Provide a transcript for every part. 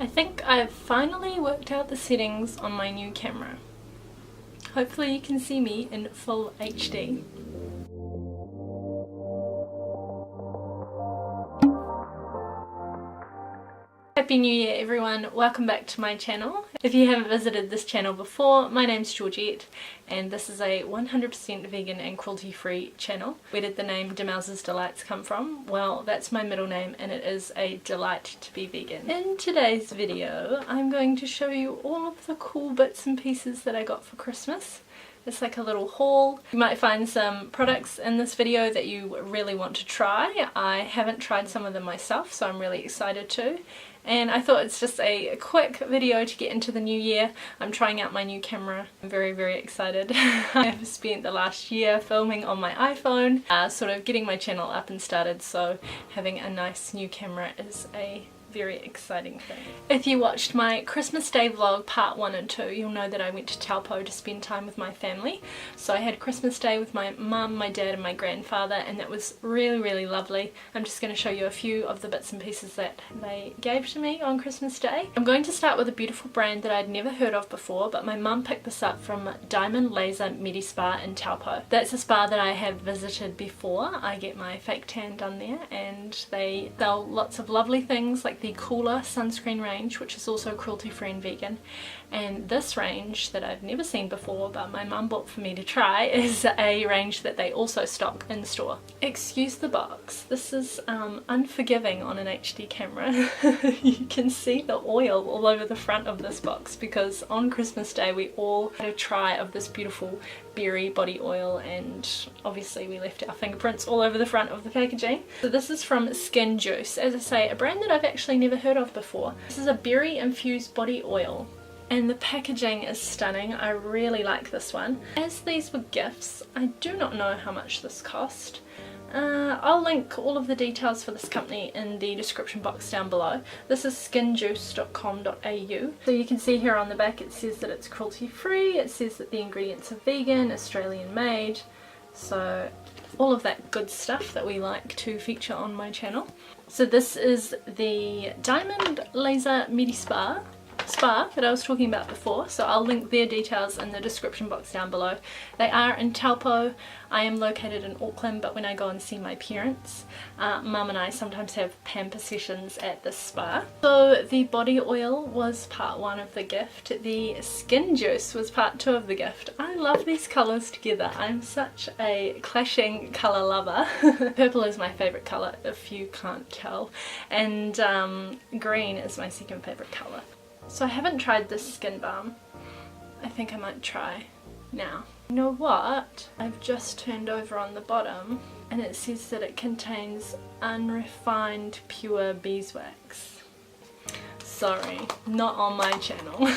I think I've finally worked out the settings on my new camera. Hopefully you can see me in full HD. Happy New Year everyone, welcome back to my channel. If you haven't visited this channel before, my name's Georgette and this is a 100% vegan and cruelty free channel. Where did the name Demelza's Delights come from? Well, that's my middle name and it is a delight to be vegan. In today's video I'm going to show you all of the cool bits and pieces that I got for Christmas. It's like a little haul. You might find some products in this video that you really want to try. I haven't tried some of them myself, so I'm really excited to. And I thought it's just a quick video to get into the new year. I'm trying out my new camera. I'm very excited. I have spent the last year filming on my iPhone, sort of getting my channel up and started, so having a nice new camera is a very exciting thing. If you watched my Christmas Day vlog part 1 and 2, you'll know that I went to Taupo to spend time with my family. So I had Christmas Day with my mum, my dad and my grandfather, and that was really lovely. I'm just going to show you a few of the bits and pieces that they gave to me on Christmas Day. I'm going to start with a beautiful brand that I'd never heard of before, but my mum picked this up from Diamond Laser Medi Spa in Taupo. That's a spa that I have visited before. I get my fake tan done there, and they sell lots of lovely things like the Cooler sunscreen range, which is also cruelty free and vegan, and this range that I've never seen before but my mum bought for me to try is a range that they also stock in store. Excuse the box, this is unforgiving on an HD camera. You can see the oil all over the front of this box because on Christmas Day we all had a try of this beautiful berry body oil and obviously we left our fingerprints all over the front of the packaging. So this is from Skin Juice, as I say, a brand that I've actually never heard of before. This is a berry infused body oil and the packaging is stunning. I really like this one. As these were gifts, I do not know how much this cost. I'll link all of the details for this company in the description box down below. This is skinjuice.com.au. So you can see here on the back it says that it's cruelty free, it says that the ingredients are vegan, Australian made, so all of that good stuff that we like to feature on my channel. So this is the Diamond Laser Medi Spa that I was talking about before, so I'll link their details in the description box down below. They are in Taupo. I am located in Auckland, but when I go and see my parents, mum and I sometimes have pamper sessions at this spa. So the body oil was part 1 of the gift, the Skin Juice was part 2 of the gift. I love these colours together. I'm such a clashing colour lover. Purple is my favourite colour if you can't tell, and green is my second favourite colour. So I haven't tried this skin balm. I think I might try now. You know what? I've just turned over on the bottom and it says that it contains unrefined pure beeswax. Sorry, not on my channel.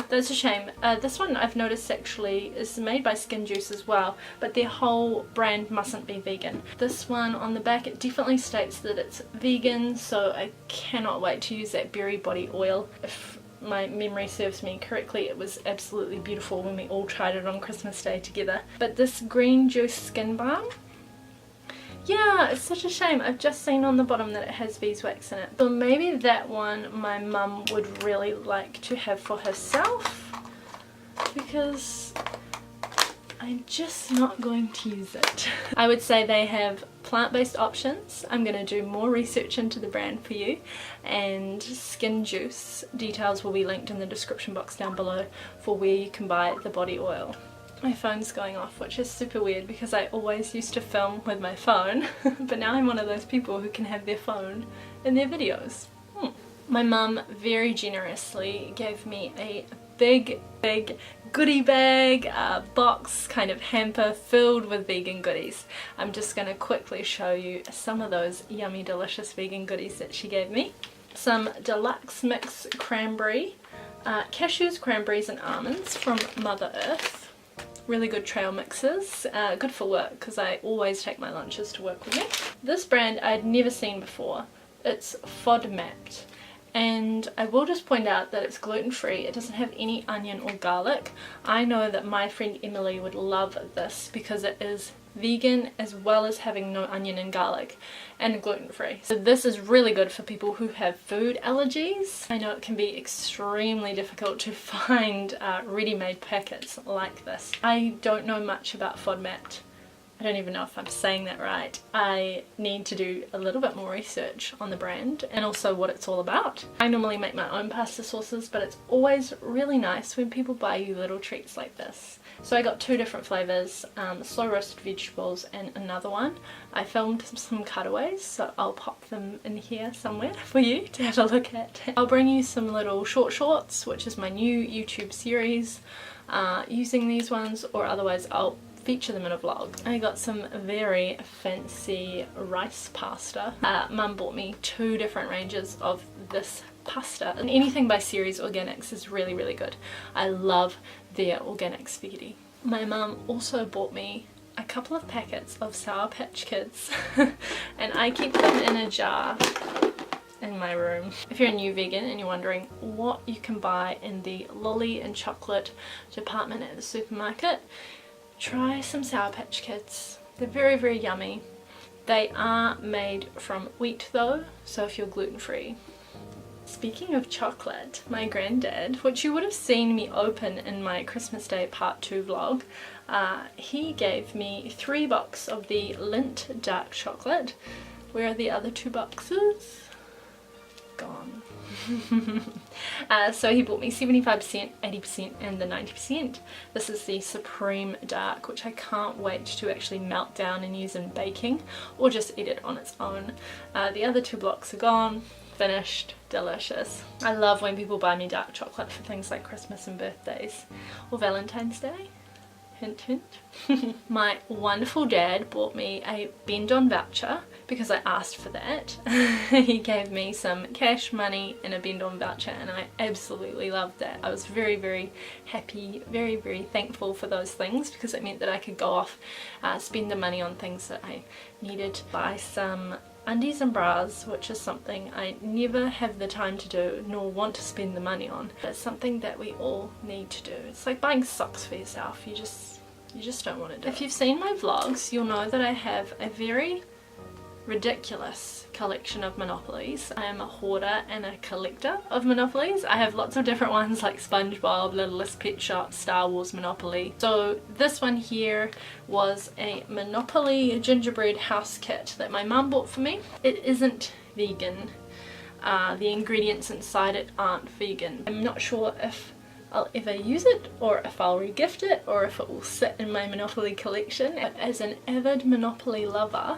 That's a shame. This one I've noticed actually is made by Skin Juice as well, but their whole brand mustn't be vegan. This one on the back, it definitely states that it's vegan, so I cannot wait to use that berry body oil. If my memory serves me correctly, it was absolutely beautiful when we all tried it on Christmas Day together. But this green juice skin balm, yeah, it's such a shame. I've just seen on the bottom that it has beeswax in it. So maybe that one my mum would really like to have for herself because I'm just not going to use it. I would say they have plant-based options. I'm going to do more research into the brand for you, and Skin Juice details will be linked in the description box down below for where you can buy the body oil. My phone's going off, which is super weird because I always used to film with my phone but now I'm one of those people who can have their phone in their videos. My mum very generously gave me a big goodie bag, box, kind of hamper filled with vegan goodies. I'm just going to quickly show you some of those yummy delicious vegan goodies that she gave me. Some deluxe mix cranberry, cashews, cranberries and almonds from Mother Earth. Really good trail mixes, good for work because I always take my lunches to work with me. This brand I'd never seen before. It's FODMAPPED. And I will just point out that it's gluten-free, it doesn't have any onion or garlic. I know that my friend Emily would love this because it is vegan as well as having no onion and garlic, and gluten-free. So this is really good for people who have food allergies. I know it can be extremely difficult to find ready-made packets like this. I don't know much about FODMAPPED. I don't even know if I'm saying that right. I need to do a little bit more research on the brand and also what it's all about. I normally make my own pasta sauces, but it's always really nice when people buy you little treats like this. So I got 2 different flavours, slow roasted vegetables and another one. I filmed some cutaways, so I'll pop them in here somewhere for you to have a look at. I'll bring you some little shorts, which is my new YouTube series, using these ones, or otherwise I'll feature them in a vlog. I got some very fancy rice pasta. Mum bought me 2 different ranges of this pasta, and anything by Ceres Organics is really, really good. I love their organic spaghetti. My mum also bought me a couple of packets of Sour Patch Kids and I keep them in a jar in my room. If you're a new vegan and you're wondering what you can buy in the lolly and chocolate department at the supermarket, try some Sour Patch Kids. They're very, very yummy. They are made from wheat though, so if you're gluten-free. Speaking of chocolate, my granddad, which you would have seen me open in my Christmas Day part 2 vlog, he gave me 3 boxes of the Lindt dark chocolate. Where are the other 2 boxes? Gone. So he bought me 75%, 80% and the 90%. This is the Supreme Dark, which I can't wait to actually melt down and use in baking or just eat it on its own. The other 2 blocks are gone, finished, delicious. I love when people buy me dark chocolate for things like Christmas and birthdays or Valentine's Day. Hint, hint. My wonderful dad bought me a Bend On voucher because I asked for that. He gave me some cash money and a Bend On voucher and I absolutely loved that. I was very, very happy, very, very thankful for those things because it meant that I could go off, spend the money on things that I needed. Buy some undies and bras, which is something I never have the time to do nor want to spend the money on. It's something that we all need to do. It's like buying socks for yourself. You just don't want to do it. If you've seen my vlogs, you'll know that I have a very ridiculous collection of Monopolies. I am a hoarder and a collector of Monopolies. I have lots of different ones like SpongeBob, Littlest Pet Shop, Star Wars Monopoly. So this one here was a Monopoly gingerbread house kit that my mum bought for me. It isn't vegan. The ingredients inside it aren't vegan. I'm not sure if I'll ever use it or if I'll regift it or if it will sit in my Monopoly collection. But as an avid Monopoly lover,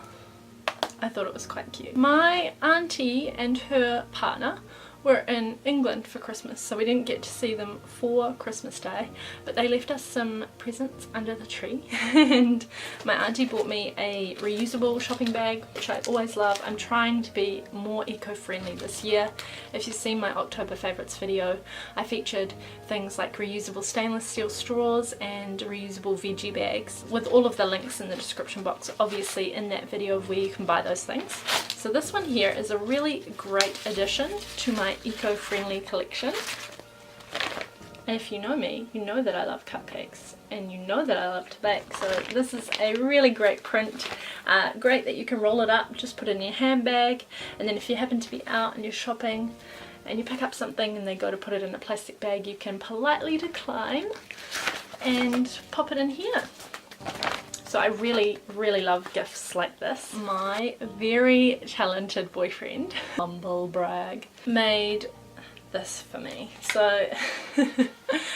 I thought it was quite cute. My auntie and her partner were in England for Christmas, so we didn't get to see them for Christmas Day, but they left us some presents under the tree and my auntie bought me a reusable shopping bag, which I always love. I'm trying to be more eco-friendly this year. If you've seen my October favourites video, I featured things like reusable stainless steel straws and reusable veggie bags, with all of the links in the description box obviously in that video of where you can buy those things. So this one here is a really great addition to my eco-friendly collection. And if you know me, you know that I love cupcakes and you know that I love to bake, so this is a really great print. Great that you can roll it up, just put it in your handbag, and then if you happen to be out and you're shopping and you pick up something and they go to put it in a plastic bag, you can politely decline and pop it in here. So I really, really love gifts like this. My very talented boyfriend, humble brag, made this for me. So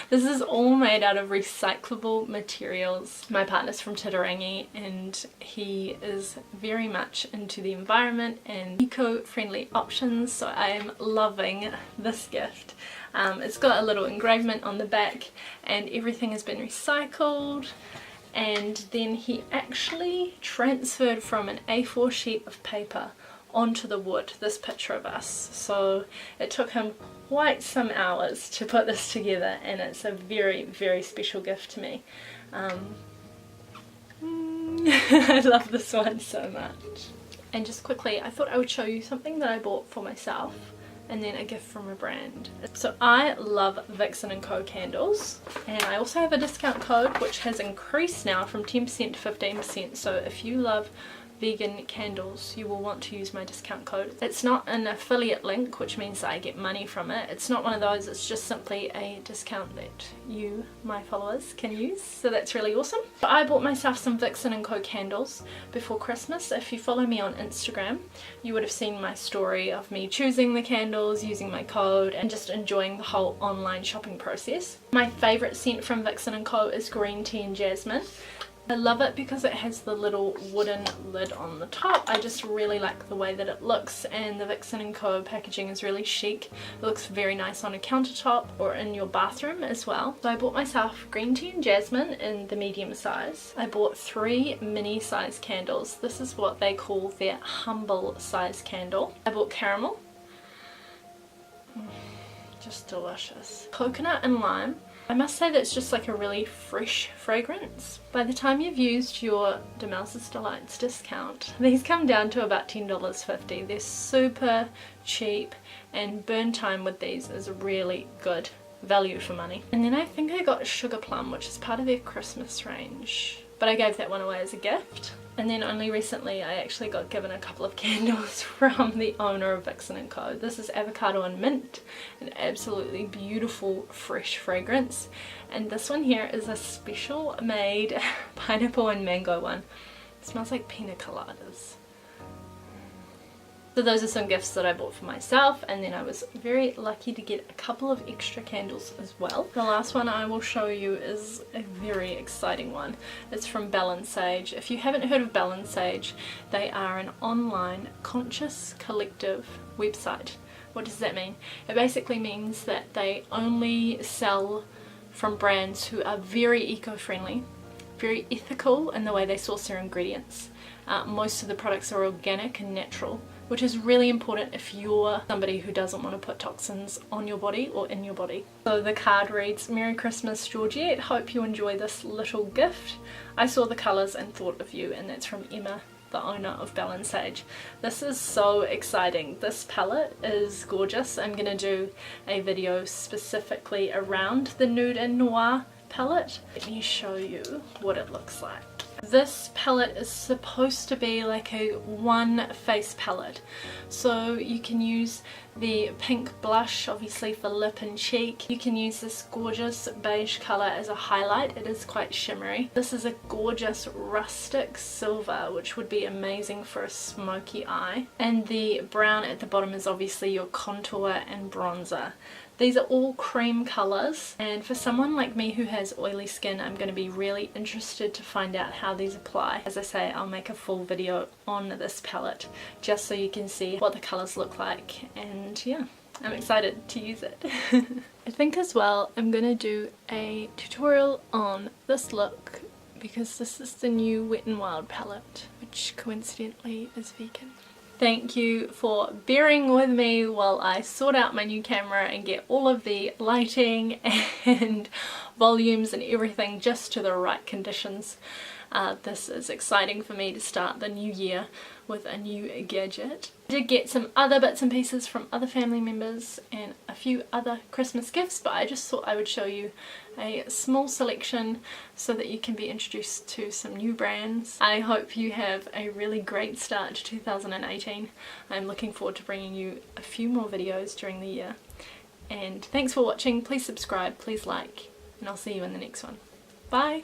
this is all made out of recyclable materials. My partner's from Titirangi and he is very much into the environment and eco-friendly options, so I am loving this gift. It's got a little engravement on the back and everything has been recycled. And then he actually transferred from an A4 sheet of paper onto the wood this picture of us. So it took him quite some hours to put this together and it's a very, very special gift to me. I love this one so much. And just quickly, I thought I would show you something that I bought for myself and then a gift from a brand. So I love VIXEN CO candles, and I also have a discount code which has increased now from 10% to 15%, so if you love vegan candles you will want to use my discount code. It's not an affiliate link, which means that I get money from it. It's not one of those, it's just simply a discount that you, my followers, can use, so that's really awesome. I bought myself some VIXEN CO candles before Christmas. If you follow me on Instagram you would have seen my story of me choosing the candles, using my code, and just enjoying the whole online shopping process. My favourite scent from VIXEN CO is green tea and jasmine. I love it because it has the little wooden lid on the top. I just really like the way that it looks, and the VIXEN CO packaging is really chic. It looks very nice on a countertop or in your bathroom as well. So I bought myself green tea and jasmine in the medium size. I bought 3 mini size candles. This is what they call their humble size candle. I bought caramel. Just delicious. Coconut and lime. I must say that's just like a really fresh fragrance. By the time you've used your Demelza's Delights discount, these come down to about $10.50. They're super cheap, and burn time with these is really good value for money. And then I think I got Sugar Plum, which is part of their Christmas range, but I gave that one away as a gift. And then only recently I actually got given a couple of candles from the owner of VIXEN CO. This is avocado and mint, an absolutely beautiful fresh fragrance. And this one here is a special made pineapple and mango one. It smells like pina coladas. So those are some gifts that I bought for myself, and then I was very lucky to get a couple of extra candles as well. The last one I will show you is a very exciting one. It's from Belle Sage. If you haven't heard of Belle Sage, they are an online conscious collective website. What does that mean? It basically means that they only sell from brands who are very eco-friendly, very ethical in the way they source their ingredients. Most of the products are organic and natural, which is really important if you're somebody who doesn't want to put toxins on your body or in your body. So the card reads, "Merry Christmas, Georgette. Hope you enjoy this little gift. I saw the colours and thought of you," and that's from Emma, the owner of Belle Sage. This is so exciting. This palette is gorgeous. I'm going to do a video specifically around the Nude and Noir palette. Let me show you what it looks like. This palette is supposed to be like a one face palette, so you can use the pink blush obviously for lip and cheek. You can use this gorgeous beige colour as a highlight. It is quite shimmery. This is a gorgeous rustic silver, which would be amazing for a smoky eye, and the brown at the bottom is obviously your contour and bronzer. These are all cream colours, and for someone like me who has oily skin, I'm going to be really interested to find out how these apply. As I say, I'll make a full video on this palette just so you can see what the colours look like, and yeah, I'm excited to use it. I think as well I'm going to do a tutorial on this look because this is the new Wet n Wild palette, which coincidentally is vegan. Thank you for bearing with me while I sort out my new camera and get all of the lighting and volumes and everything just to the right conditions. This is exciting for me to start the new year with a new gadget. I did get some other bits and pieces from other family members and a few other Christmas gifts, but I just thought I would show you a small selection so that you can be introduced to some new brands. I hope you have a really great start to 2018. I'm looking forward to bringing you a few more videos during the year. And thanks for watching. Please subscribe, please like, and I'll see you in the next one. Bye!